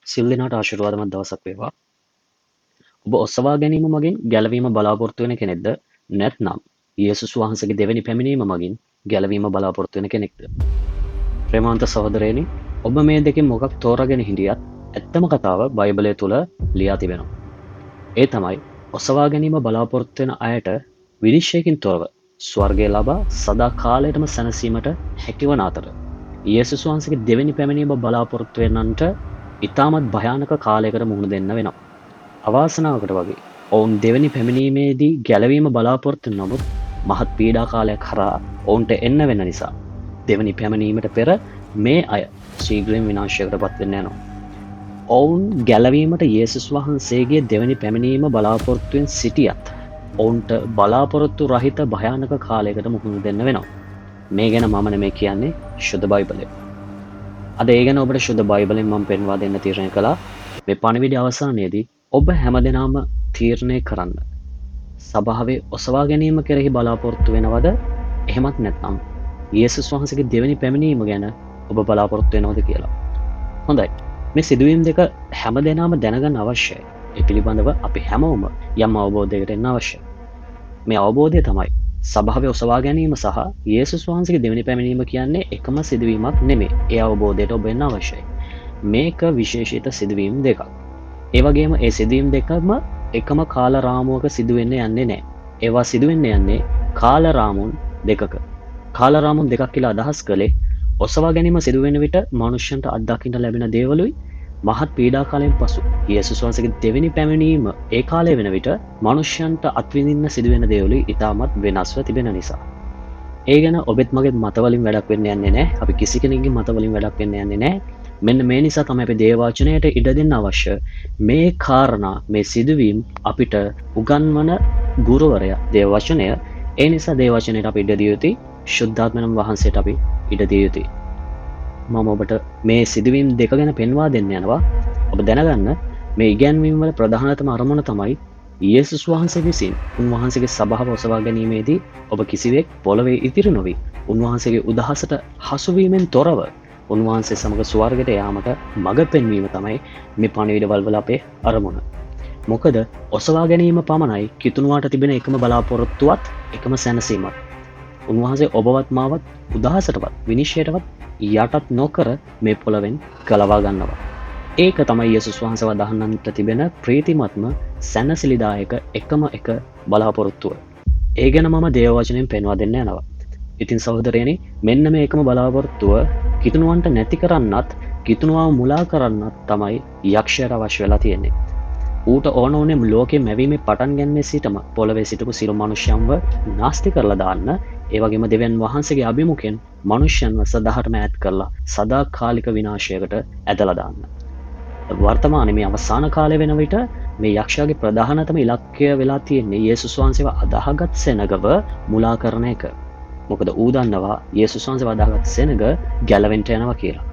සියලු දෙනාට ආශිර්වාදමත් දවසක් වේවා. ඔබ ඔසවා ගැනීම මගින් ගැලවීම බලාපොරොත්තු වෙන කෙනෙක්ද? නැත්නම් යේසුස් වහන්සේගේ දෙවෙනි පැමිණීම මගින් ගැලවීම බලාපොරොත්තු වෙන කෙනෙක්ද? ප්‍රේමවන්ත සහෝදරයනි, ඔබ මේ දෙකෙන් මොකක් තෝරාගෙන හිටියත් ඇත්තම කතාව බයිබලය තුල ලියා තිබෙනවා. ඒ තමයි ඔසවා ගැනීම බලාපොරොත්තු වෙන අයට විනිශ්චයකින් තොරව ස්වර්ගය ලබා සදා කාලයටම සැනසීමට හැකිවන අතර යේසුස් වහන්සේගේ දෙවෙනි පැමිණීම බලාපොරොත්තු වෙන්නන්ට ඉතාමත් භයානක කාලයකට මුහුණ දෙන්න වෙනවා. අවාසනාවකට වගේ ඔවුන් දෙවෙනි පැමිණීමේදී ගැලවීම බලාපොරොත්තු නමුත් මහත් පීඩා කාලයක් කරා ඔවුන්ට එන්න වෙන නිසා දෙවෙනි පැමිණීමට පෙර මේ අය ශීඝ්‍රයෙන් විනාශයකට පත් වෙන්න යනවා. ඔවුන් ගැලවීමට යේසුස් වහන්සේගේ දෙවෙනි පැමිණීම බලාපොරොත්තුවෙන් සිටියත් ඔවුන්ට බලාපොරොත්තු රහිත භයානක කාලයකට මුහුණ දෙන්න වෙනවා. මේ ගැන මම නෙමෙයි කියන්නේ, ශුද්ධ බයිබලය. අද ඒ ගැන ඔබට ශුද්ධ බයිබලෙන් මම පෙන්වා දෙන්න තීරණය කළා. මේ පණිවිඩය අවසානයේදී ඔබ හැමදෙනාම තීරණය කරන්න. සභාවේ ඔසවා ගැනීම කෙරෙහි බලාපොරොත්තු වෙනවද? එහෙමත් නැත්නම් යේසුස් වහන්සේගේ දෙවෙනි පැමිණීම ගැන ඔබ බලාපොරොත්තු වෙනවද කියලා. හොඳයි. මේ සිදුවීම් දෙක හැමදෙනාම දැනගන්න අවශ්‍යයි. ඒ පිළිබඳව අපි හැමෝම යම් අවබෝධයකට එන්න අවශ්‍යයි. මේ අවබෝධය තමයි සභාවේ ඔසවා ගැනීම සහ යේසුස් වහන්සේගේ දෙවෙනි පැමිණීම කියන්නේ එකම සිදුවීමක් නෙමෙයි. ඒ අවබෝධයට ඔබ එන්න අවශ්‍යයි. මේක විශේෂිත සිදුවීම් දෙකක්. ඒ වගේම ඒ සිදුවීම් දෙකම එකම කාල රාමුවක සිදුවෙන්න යන්නේ නැහැ. ඒවා සිදුවෙන්න යන්නේ කාල රාමුන් දෙකක. කාල රාමුන් දෙකක් කියලා අදහස් කළේ ඔසවා ගැනීම සිදුවෙන විට මනුෂ්‍යන්ට අත්දකින්න ලැබෙන දේවලුයි මහත් පීඩා කාලයෙන් පසු යේසුස් වහන්සේගේ දෙවෙනි පැමිණීම ඒ කාලය වෙන විට මනුෂ්‍යන්ට අත්විඳින්න සිදුවෙන දේවලුයි ඉතාමත් වෙනස්ව තිබෙන නිසා. ඒ ගැන ඔබෙත් මගෙත් මතවලින් වැඩක් වෙන්න යන්නේ නැහැ. අපි කිසි කෙනෙක්ගේ මතවලින් වැඩක් වෙන්න යන්නේ නැහැ. මෙන්න මේ නිසා තමයි අපි දේවවචනයට ඉඩ දෙන්න අවශ්‍ය. මේ කාරණා, මේ සිදුවීම් අපිට උගන්වන ගුරුවරයා දේවවචනය. ඒ නිසා දේවවචනයට අපි ඉඩ දිය යුතුයි. ශුද්ධාත්මයන් වහන්සේට අපි ඉඩ දිය යුතුයි. මම ඔබට මේ සිදුවීම් දෙක ගැන පෙන්වා දෙන්න යනවා. ඔබ දැනගන්න මේ ඉගැන්වීම් වල ප්‍රධානතම අරමුණ තමයි යේසුස් වහන්සේ විසින් උන්වහන්සේගේ සභාව ඔසවා ගැනීමේදී ඔබ කිසිවෙක් පොළවේ ඉතිරි නොවි උන්වහන්සේගේ උදහසට හසුවීමෙන් තොරව උන්වහන්සේ සමග ස්වර්ගයට යාමට මඟ පෙන්වීම තමයි මේ පණිවිඩවල වල අපේ අරමුණ. මොකද ඔසවා ගැනීම පමණයි කිතුණුවාට තිබෙන එකම බලාපොරොත්තුවත් එකම සැනසීමත්. උන්වහන්සේ ඔබවත් මාවත් උදහසටවත් විනිශ්චයටවත් යටත් නොකර මේ පොළවෙන් ගලවා ගන්නවා. ඒක තමයි යේසුස් වහන්සේ වදාහන්නන්ට තිබෙන ප්‍රීතිමත්ම සැනසිලිදායක එකම එක බලාපොරොත්තුව. ඒ ගැන මම දේවවචනයෙන් පෙන්වා දෙන්න යනවා. ඉතින් සහෝදරයනි, මෙන්න මේ එකම බලාපොරොත්තුව කිතුණුවන්ට නැති කරන්නත් කිතුණුවාව මුලා කරන්නත් තමයි යක්ෂයාට අවශ්‍ය වෙලා තියෙන්නේ. ඌට ඕන ඕනේ ලෝකෙ මැවීමේ පටන් ගැනීම සිටම පොළවේ සිටපු සියලු මනුෂ්‍යයන්ව නාස්ති කරලා දාන්න, ඒ වගේම දෙවියන් වහන්සේගේ අභිමුඛයෙන් මනුෂ්‍යයන්ව සදාහටම ඈත් කරලා සදාකාලික විනාශයකට ඇදලා දාන්න. වර්තමානයේ මේ අවසාන කාලය වෙන විට මේ යක්ෂයාගේ ප්‍රධානතම ඉලක්කය වෙලා තියෙන්නේ යේසුස් වහන්සේව අදාහගත් සෙනගව මුලා කරන එක. මොකද ඌ දන්නවා යේසුස් වහන්සේව අදාහගත් සෙනග ගැලවෙන්න යනවා කියලා.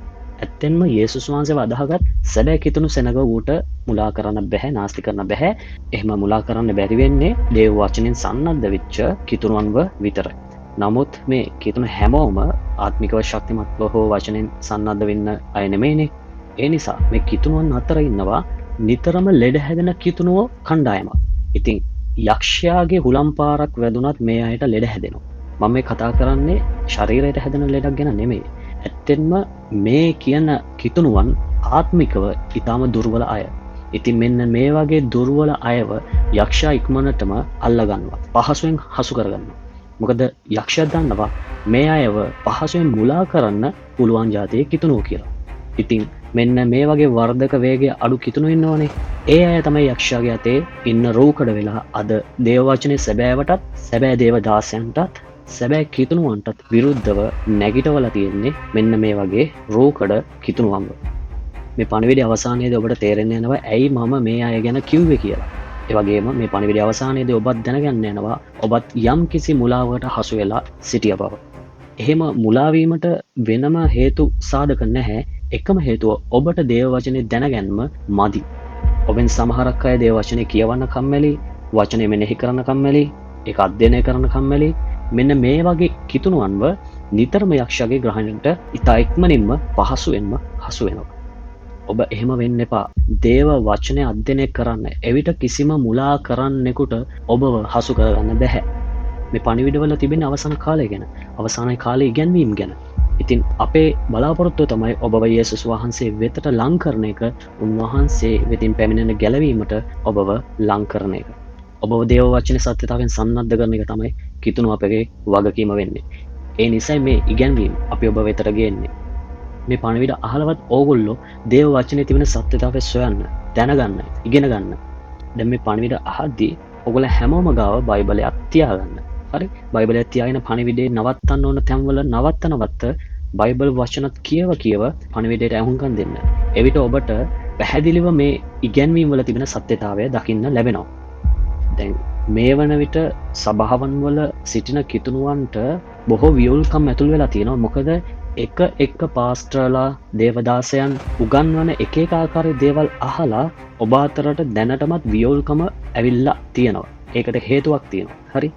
ඇත්තෙන්ම යේසුස් වහන්සේව අදාහගත් සැබෑ කිතුණු සෙනග ඌට මුලා කරන්න බැහැ, නාස්ති කරන්න බැහැ. එහෙම මුලා කරන්න බැරි වෙන්නේ දේව වචනෙන් සන්නද්ධ වෙච්ච කිතුණුවන්ව විතරයි. නමුත් මේ කිතුණු හැමෝම ආත්මිකව ශක්තිමත්ව හෝ වචනෙන් සන්නද්ධ වෙන්න අය නෙමෙයිනේ. ඒ නිසා මේ කිතුණුවන් අතර ඉන්නවා නිතරම ලෙඩ හැදෙන කිතුණුව කණ්ඩායමක්. ඉතින් යක්ෂයාගේ හුලම් පාරක් වැදුනත් මේ අයට ලෙඩ හැදෙනවා. මම මේ කතා කරන්නේ ශරීරයට හැදෙන ලෙඩක් ගැන නෙමෙයි. ඇත්තෙන්ම මේ කියන කිතුණුවන් ආත්මිකව ඊටම දුර්වල අය. ඉතින් මෙන්න මේ වගේ දුර්වල අයව යක්ෂයා ඉක්මනටම අල්ලගන්නවා. පහසුවෙන් හසු කරගන්නවා. මොකද යක්ෂයා දන්නවා මේ අයව පහසුවෙන් මුලා කරන්න පුළුවන් જાතියේ කිතුණුව කියලා. ඉතින් මෙන්න මේ වගේ වර්ධක වේගය අඩු කිතුණු ඉන්නවනේ. ඒ අය තමයි යක්ෂයාගේ අතේ ඉන්න රූකඩ වෙලා අද දේව වචනේ සැබෑවටත්, සැබෑ දේව දාසයන්ටත්, සැබෑ කිතුණුවන්ටත් විරුද්ධව නැගිටවලා තියෙන්නේ මෙන්න මේ වගේ රූකඩ කිතුණුවන්ව. මේ පණිවිඩය අවසානයේදී ඔබට තේරෙන්න යනවා ඇයි මම මේ අය ගැන කිව්වේ කියලා. ඒ වගේම මේ පණිවිඩය අවසානයේදී ඔබත් දැනගන්න යනවා ඔබත් යම් කිසි මුලාවකට හසු වෙලා සිටිය බව. එහෙම මුලා වීමට වෙනම හේතු සාධක නැහැ. එකම හේතුව ඔබට දේව වචනේ දැනගැන්ම මදි. ඔබෙන් සමහරක් අය දේව වචනේ කියවන්න කම්මැලි, වචනේ මෙනෙහි කරන්න කම්මැලි, ඒක අධ්‍යයනය කරන්න කම්මැලි. මෙන්න මේ වගේ කිතුණුවන්ව නිතරම යක්ෂයාගේ ග්‍රහණයට ඉතා ඉක්මනින්ම පහසුවෙන්ම හසු වෙනවා. ඔබ එහෙම වෙන්න එපා. දේව වචනය අධ්‍යයනය කරන්න. එවිට කිසිම මුලා කරන්නෙකුට ඔබව හසු කරගන්න බැහැ. මේ පණිවිඩවල තිබෙන අවසාන කාලය ගැන, අවසාන කාලේ ඉගැන්වීම් ගැන. ඉතින් අපේ බලාපොරොත්තුව තමයි ඔබව යේසුස් වහන්සේ වෙතට ලං කරන එක, උන්වහන්සේ වෙතින් පැමිණෙන ගැලවීමට ඔබව ලං කරන එක. ඔබව දේව වචනේ සත්‍යතාවෙන් සන්නද්ධ කරන එක තමයි කිතුණු අපගේ වගකීම වෙන්නේ. ඒ නිසයි මේ ඉගැන්වීම් අපි ඔබ වෙතට ගේන්නේ. මේ පණිවිඩ අහලවත් ඕගොල්ලෝ දේව වචනේ තිබෙන සත්‍යතාවය සොයන්න, දැනගන්න, ඉගෙන ගන්න. දැන් මේ පණිවිඩ අහද්දී ඔයගොල්ලෝ හැමෝම ගාව බයිබලයක් තියාගන්න. හරි? බයිබලයක් තියාගෙන පණිවිඩේ නවත්තන්න ඕන තැන්වල නවත්ත බයිබල් වචනත් කියව පණිවිඩයට ඇහුම්කන් දෙන්න. එවිට ඔබට පැහැදිලිව මේ ඉගැන්වීම් වල තිබෙන සත්‍යතාවය දකින්න ලැබෙනවා. දැන් මේ වන විට සභාවන් වල සිටින කිතුණුවන්ට බොහෝ වියුල්කම් ඇතුල් වෙලා තියෙනවා. මොකද එක පාස්ටර්ලා දේවදාසයන් උගන්වන එක ආකාරයේ දේවල් අහලා ඔබ අතරට දැනටමත් වියුල්කම ඇවිල්ලා තියෙනවා. ඒකට හේතුවක් තියෙනවා. හරි?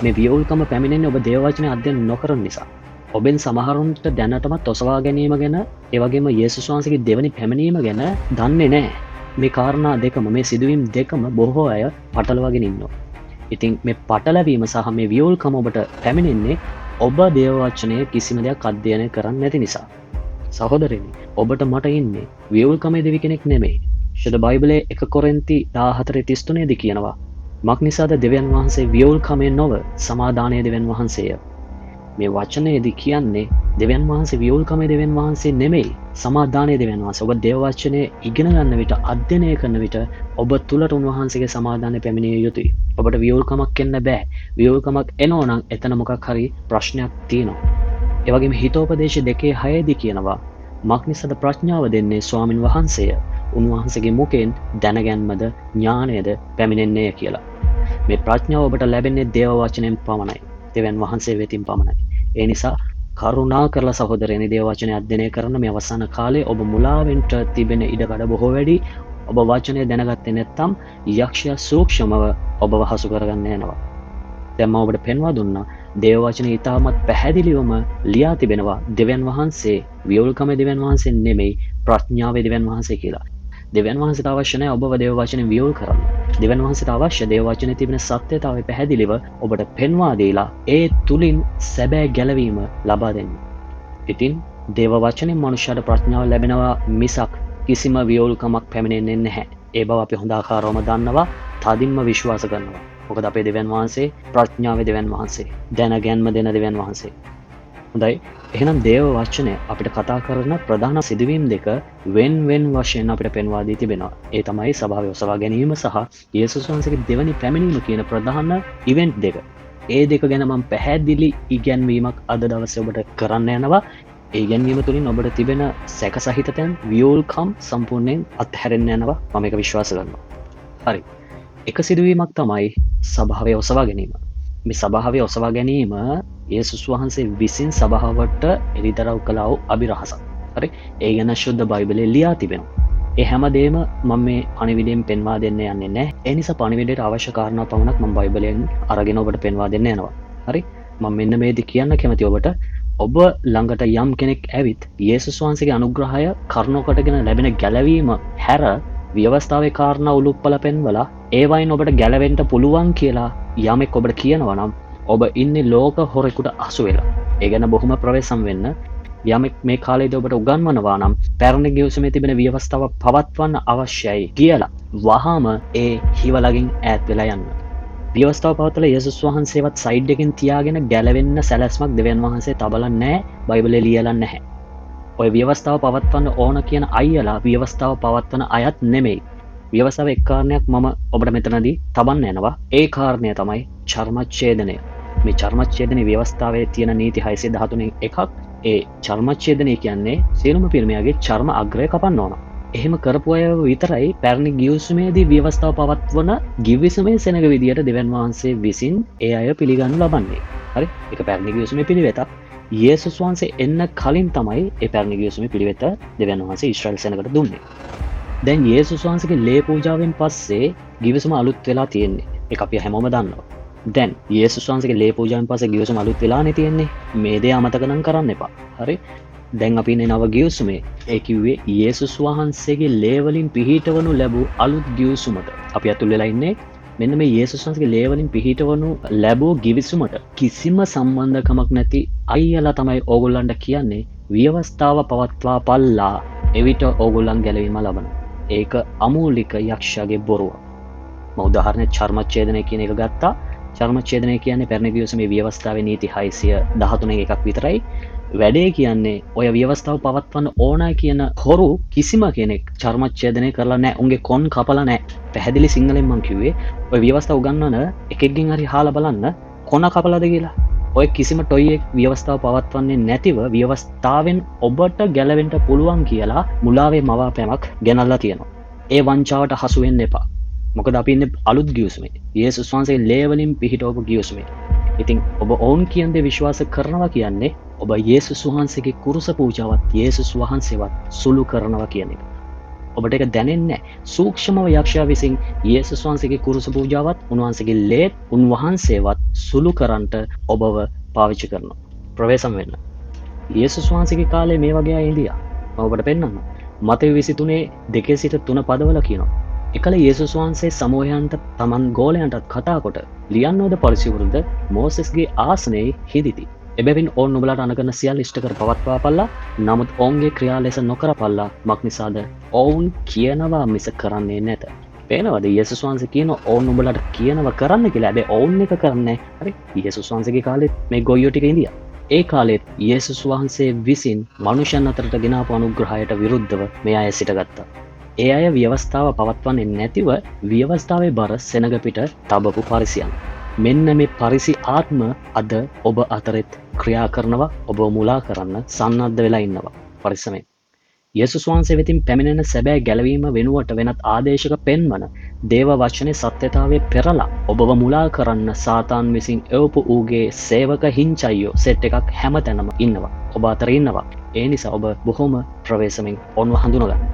මේ වියුල්කම පැමිණෙන්නේ ඔබ දේව වචනේ අධ්‍යයනය නොකරන නිසා. ඔබෙන් සමහරුන්ට දැනටමත් ඔසවා ගැනීම ගැන, ඒ වගේම යේසුස් වහන්සේගේ දෙවනි පැමිණීම ගැන දන්නේ නැහැ. මේ කාරණා දෙකම, මේ සිදුවීම් දෙකම බොහෝ අය පටලවාගෙන ඉන්නවා. ඉතින් මේ පටලවීම සහ මේ වියුල්කම ඔබට පැමිණෙන්නේ ඔබ දේව වචනය කිසිම දෙයක් අධ්‍යයනය කරන්නේ නැති නිසා. සහෝදරයනි, ඔබට මට ඉන්නේ වියුල්කමේ දෙවි කෙනෙක් නෙමෙයි. ශුද්ධ බයිබලයේ 1 කොරින්ති 14:33 දී කියනවා, මක් නිසාද දෙවියන් වහන්සේ වියුල්කමේ නොව සමාදානයේ දෙවියන් වහන්සේය. මේ වචනයේදී කියන්නේ දෙවියන් වහන්සේ වියුල්කමේ දෙවියන් වහන්සේ නෙමෙයි, සමාදානයේ දෙවියන් වහන්සේ. ඔබ දේව වචනේ ඉගෙන ගන්න විට, අධ්‍යයනය කරන විට ඔබ තුලට උන්වහන්සේගේ සමාදානය පැමිණිය යුතුයි. ඔබට වියුල්කමක් එන්න බෑ. වියුල්කමක් එනවා නම් එතන මොකක් හරි ප්‍රශ්නයක් තියෙනවා. ඒ වගේම හිතෝපදේශ 2:6 දී කියනවා, මක් නිසාද ප්‍රඥාව දෙන්නේ ස්වාමින් වහන්සේය. උන්වහන්සේගේ මුඛයෙන් දැනගැන්මද ඥානයද පැමිණෙන්නේ කියලා. මේ ප්‍රඥාව ඔබට ලැබෙන්නේ දේව වචනයෙන් පමණයි. දෙවියන් වහන්සේ වෙතින් පමණයි. ඒ නිසා කරුණා කරලා සහෝදරයනි, දේව වචනේ අධ්‍යයනය කරන මේ අවසාන කාලේ ඔබ මුලාවෙන්ට තිබෙන ඉඩකඩ බොහෝ වැඩි. ඔබ වචනය දැනගත්තේ නැත්නම් යක්ෂයා සූක්ෂමව ඔබව හසු කරගන්න යනවා. දැන් මම ඔබට පෙන්වා දුන්නා දේව වචනේ ඉතාමත් පැහැදිලිවම ලියා තිබෙනවා දෙවියන් වහන්සේ වියුල්කමේ දෙවියන් වහන්සේ නෙමෙයි, ප්‍රඥාවේ දෙවියන් වහන්සේ කියලා. දෙවියන් වහන්සේට අවශ්‍ය නැහැ ඔබව දේව වචනේ වියුල් කරන්න. දෙවියන් වහන්සේට අවශ්‍ය දේව වචනේ තිබෙන සත්‍යතාවය පැහැදිලිව ඔබට පෙන්වා දීලා ඒ තුලින් සැබෑ ගැලවීම ලබා දෙන්න. ඉතින් දේව වචනේ මනුෂ්‍යයාට ප්‍රඥාව ලැබෙනවා මිසක් කිසිම වියුල්කමක් පැමිණෙන්නේ නැහැ. ඒ බව අපි හොඳ ආකාරවම දන්නවා, තදින්ම විශ්වාස කරනවා. මොකද අපේ දෙවියන් වහන්සේ ප්‍රඥාවේ දෙවියන් වහන්සේ, දැනගැන්ම දෙන දෙවියන් වහන්සේ. හොඳයි. එහෙනම් දේව වචනය අපිට කතා කරන ප්‍රධාන සිදුවීම් දෙක වෙන් වශයෙන් අපිට පෙන්වා දී තිබෙනවා. ඒ තමයි සභාවේ ඔසවා ගැනීම සහ යේසුස් වහන්සේගේ දෙවනි පැමිණීම කියන ප්‍රධාන ඉවෙන්ට් දෙක. ඒ දෙක ගැන මම පැහැදිලි ඉගැන්වීමක් අද දවසේ ඔබට කරන්න යනවා. ඒ ඉගැන්වීම තුළින් ඔබට තිබෙන සැක සහිත තැන්, වියුල්කම් සම්පූර්ණයෙන් අත්හැරෙන්න යනවා. මම ඒක විශ්වාස කරනවා. හරි. එක සිදුවීමක් තමයි සභාවේ ඔසවා ගැනීම. මේ සභාවේ ඔසවා ගැනීම යේසුස් වහන්සේ විසින් සභාවට එළිදරව් කළා වූ අභිරහසක්. හරි? ඒ ගැන ශුද්ධ බයිබලයේ ලියා තිබෙනවා. ඒ හැමදේම මම මේ පණිවිඩයෙන් පෙන්වා දෙන්න යන්නේ නැහැ. ඒ නිසා පණිවිඩයට අවශ්‍ය කාරණා පමණක් මම බයිබලයෙන් අරගෙන ඔබට පෙන්වා දෙන්න යනවා. හරි? මම මෙන්න මේදී කියන්න කැමති ඔබට, ඔබ ළඟට යම් කෙනෙක් ඇවිත් යේසුස් වහන්සේගේ අනුග්‍රහය කරුණු කොටගෙන ලැබෙන ගැලවීම හැර ව්‍යවස්ථාවේ කාරණා උලුප්පල පෙන්වලා ඒවයින් ඔබට ගැලවෙන්න පුළුවන් කියලා යමෙක් ඔබට කියනවා නම් ඔබ ඉන්නේ ලෝක හොරෙකුට අසු වෙලා. ඒ ගැන බොහොම ප්‍රවේශම් වෙන්න. යමෙක් මේ කාලේදී ඔබට උගන්වනවා නම් පැරණි ගිවිසුමේ තිබෙන ව්‍යවස්ථාව පවත්වන්න අවශ්‍යයි කියලා වහාම ඒ හිවලකින් ඈත් වෙලා යන්න. ව්‍යවස්ථාව පවත්වලා යේසුස් වහන්සේවත් සයිඩ් එකෙන් තියාගෙන ගැලවෙන්න සැලැස්මක් දෙවියන් වහන්සේ තබලා නැහැ, බයිබලේ ලියලා නැහැ. ඔය ව්‍යවස්ථාව පවත්වන්න ඕන කියන අයියලා ව්‍යවස්ථාව පවත්වන අයත් නෙමෙයි. ව්‍යවස්ථාව එක් කාරණයක් මම ඔබට මෙතනදී තබන්න යනවා. ඒ කාරණය තමයි චර්මච්ඡේදනය. මේ චර්මච්ඡේදනයේ ව්‍යවස්ථාවේ තියෙන නීති 613 එකක්. ඒ චර්මච්ඡේදනය කියන්නේ සියලුම පිරිමියාගේ චර්ම අග්‍රය කපන්න ඕන. එහෙම කරපු අය විතරයි පැරණි ගිවිසුමේදී ව්‍යවස්ථාව පවත්වන ගිවිසුමේ සෙනග විදියට දෙවියන් වහන්සේ විසින් ඒ අය පිළිගනු ලබන්නේ. හරි? ඒක පැරණි ගිවිසුමේ පිළිවෙතක්. යේසුස් වහන්සේ එන්න කලින් තමයි ඒ පැරණි ගිවිසුමේ පිළිවෙත දෙවියන් වහන්සේ ඊශ්‍රායෙල් සෙනගට දුන්නේ. දැන් යේසුස් වහන්සේගේ ලේ පූජාවෙන් පස්සේ ගිවිසුම අලුත් වෙලා තියෙන්නේ. ඒක අපි හැමෝම දන්නවා. දැන් යේසුස් වහන්සේගේ ලේ පූජාවෙන් පස්සේ ගිවිසුම අලුත් වෙලානේ තියෙන්නේ. මේ දේ අමතක නම් කරන්න එපා. හරි? දැන් අපි ඉන්නේ නව ගිවිසුමේ. ඒ කිව්වේ යේසුස් වහන්සේගේ ලේවලින් පිහිටවනු ලැබූ අලුත් ගිවිසුමට. අපි අතුල් වෙලා ඉන්නේ මෙන්න මේ යේසුස් වහන්සේගේ ලේවලින් පිහිටවනු ලැබූ ගිවිසුමට. කිසිම සම්බන්ධකමක් නැති අයියලා තමයි ඕගොල්ලන්ට කියන්නේ ව්‍යවස්ථාව පවත්වා පල්ලා එවිට ඕගොල්ලන් ගැලවීම ලබන. ඒක අමූලික යක්ෂයාගේ බොරුවක්. මම උදාහරණයක් චර්මච්ඡේදනය කියන එක ගත්තා. චර්මච්ඡේදනය කියන්නේ පැරණි ගිවිසුමේ ව්‍යවස්ථාවේ නීති 613 එකක් විතරයි. වැඩේ කියන්නේ ඔය ව්‍යවස්ථාව පවත්වන්න ඕනයි කියන හොරු කිසිම කෙනෙක් චර්මච්ඡේදනය කරලා නැහැ. උන්ගේ කොන් කපලා නැහැ. පැහැදිලි සිංහලෙන් මම කිව්වේ ඔය ව්‍යවස්ථාව උගන්වන එකෙක්ගෙන් හරි අහලා බලන්න කොන කපලාද කියලා. ඔය කිසිම ටොයියෙක් ව්‍යවස්ථාව පවත්වන්නේ නැතිව ව්‍යවස්ථාවෙන් ඔබට ගැලවෙන්න පුළුවන් කියලා මුලාවේ මවාපෑමක් ගෙනල්ලා තියෙනවා. ඒ වංචාවට හසු වෙන්න එපා. මොකද අපි ඉන්නේ අලුත් ගිවිසුමේ. යේසුස් වහන්සේ ලේවලින් පිහිටවපු ගිවිසුමේ. ඉතින් ඔබ ඔවුන් කියන දේ විශ්වාස කරනවා කියන්නේ ඔබ යේසුස් වහන්සේගේ කුරුස පූජාවත් යේසුස් වහන්සේවත් සුළු කරනවා කියන එක. ඔබට ඒක දැනෙන්නේ නැහැ. සූක්ෂමව යක්ෂයා විසින් යේසුස් වහන්සේගේ කුරුස පූජාවත් උන්වහන්සේගේ ලේත් උන්වහන්සේවත් සුළු කරන්නට ඔබව පාවිච්චි කරනවා. ප්‍රවේශම් වෙන්න. යේසුස් වහන්සේගේ කාලේ මේ වගේ අය ඉඳියා. මම ඔබට පෙන්නන්නම්. මතෙව් 23 2 සිට 3 පදවල කියනවා. එකල යේසුස් වහන්සේ සමූහයන්ට තමන් ගෝලයන්ටත් කතා කොට ලියන්නෝද පරිසිවරුන්ද මෝසෙස්ගේ ආසනයේ හිදිති. එබැවින් ඔවුන් නුඹලාට අනගන සියල්ල ඉෂ්ට කර පවත්වා පල්ලා. නමුත් ඔවුන්ගේ ක්‍රියා ලෙස නොකර පල්ලා. මක් නිසාද? ඔවුන් කියනවා මිස කරන්නේ නැත. පේනවද? යේසුස් වහන්සේ කියන ඔවුන් නුඹලාට කියනවා කරන්න කියලා. හැබැයි ඔවුන් එක කරන්නේ හරි. යේසුස් වහන්සේගේ කාලෙත් මේ ගොයියෝ ටික ඉඳියා. ඒ කාලෙත් යේසුස් වහන්සේ විසින් මනුෂ්‍යයන් අතරට ගෙනාපු අනුග්‍රහයට විරුද්ධව මේ අය සිටගත්තා. ඒ අය ව්‍යවස්ථාව පවත්වන්නේ නැතිව ව්‍යවස්ථාවේ බර සෙනග පිට තබපු පරිසියන්. මෙන්න මේ පරිසි ආත්ම අද ඔබ අතරෙත් ක්‍රියා කරනවා. ඔබ මුලා කරන්න සන්නද්ධ වෙලා ඉන්නවා. පරිස්සමෙන්. යේසුස් වහන්සේ වෙතින් පැමිණෙන සැබෑ ගැලවීම වෙනුවට වෙනත් ආදේශක පෙන්වන දේව වචනේ සත්‍යතාවයේ පෙරලා ඔබව මුලා කරන්න සාතාන් විසින් එවපු ඌගේ සේවක හිංචයියෝ සෙට් එකක් හැමතැනම ඉන්නවා. ඔබ අතර ඉන්නවා. ඒ නිසා ඔබ බොහොම ප්‍රවේශමෙන් ඔවුන්ව හඳුනගන්න.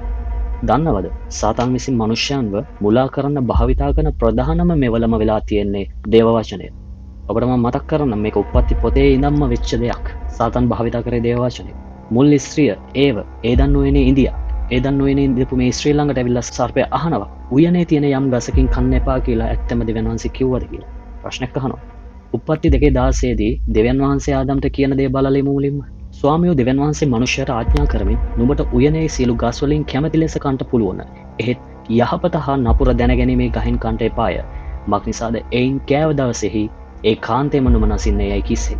දන්නවද? සාතාන් විසින් මනුෂ්‍යයන්ව මුලා කරන්න භාවිතා කරන ප්‍රධානම මෙවලම වෙලා තියෙන්නේ දේව වචනය. ඔබට මම මතක් කරන්න මේක උප්පත්ති පොතේ ඉඳන්ම වෙච්ච දෙයක්. සාතාන් භාවිතා කරේ දේව වචනය. මුල් ස්ත්‍රිය ඒව ඒදන් නොයනේ ඉන්දියා. ඒදන් නොයනේ ඉඳපු මේ ශ්‍රී ළඟට ඇවිල්ලා සර්පය අහනවා. උයනේ තියෙන යම් ගසකින් කන්න එපා කියලා ඇත්තම දෙවියන් වහන්සේ කිව්වද කියලා. ප්‍රශ්නයක් අහනවා. උප්පත්ති 2:16 දී දෙවියන් වහන්සේ ආදම්ට කියන දේ බලලේ මුලින්ම. ස්වාමියෝ දෙවියන් වහන්සේ මනුෂ්‍යයට ආඥා කරමින් නුඹට උයනේ සියලු ගස් වලින් කැමැති ලෙස කන්ට පුළුවන්. එහෙත් යහපත හා නපුර දැනගැනීමේ ගහෙන් කන්ට එපාය. මක් නිසාද එයින් කෑව දවසේහි ඒ කාන්තේම නුඹ නසින්නේ යයි කිව්සේ.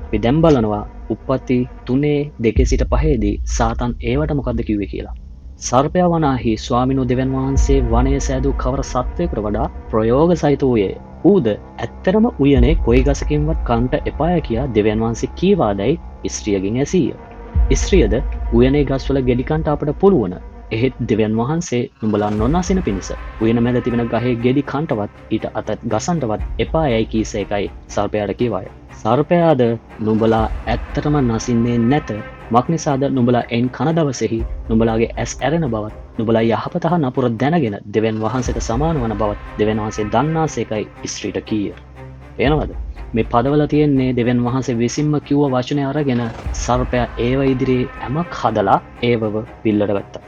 අපි දැන් බලනවා උප්පත්ති 3:2 සිට 5 දී සාතන් ඒවට මොකද්ද කිව්වේ කියලා. සර්පයා වනාහි ස්වාමිනෝ දෙවියන් වහන්සේ වනයේ සෑදූ කවර සත්වයකට වඩා ප්‍රයෝග සහිත වූයේ. ඌද ඇත්තරම උයනේ කොයි ගසකින්වත් කන්ට එපාය කියා දෙවියන් වහන්සේ කීවාදයි ස්ත්‍රියගෙන් ඇසීය. ස්ත්‍රියද උයනේ ගස්වල ගෙඩි කන්ට අපට පුළුවන්. එහෙත් දෙවියන් වහන්සේ නුඹලා නොනසින පිණිස උයන මැද තිබෙන ගහේ ගෙඩි කන්ටවත් ඊට අත ගසන්ටවත් එපායයි කීස එකයි සර්පයාට කීවාය. සර්පයාද නුඹලා ඇත්තටම නසින්නේ නැත. මක් නිසාද නුඹලා එන් කන දවසෙහි නුඹලාගේ ඇස් ඇරෙන බවත් නුඹලා යහපත හා නපුර දැනගෙන දෙවියන් වහන්සේට සමාන වන බවත් දෙවියන් වහන්සේ දන්නාසේකයි ස්ත්‍රීට කීය. පේනවද? මේ පදවල තියෙන්නේ දෙවියන් වහන්සේ විසින්ම කිව්ව වචනේ අරගෙන සර්පයා ඒව ඉදිරියේ ඇමක් හදලා ඒවව පිල්ලට ගත්තා.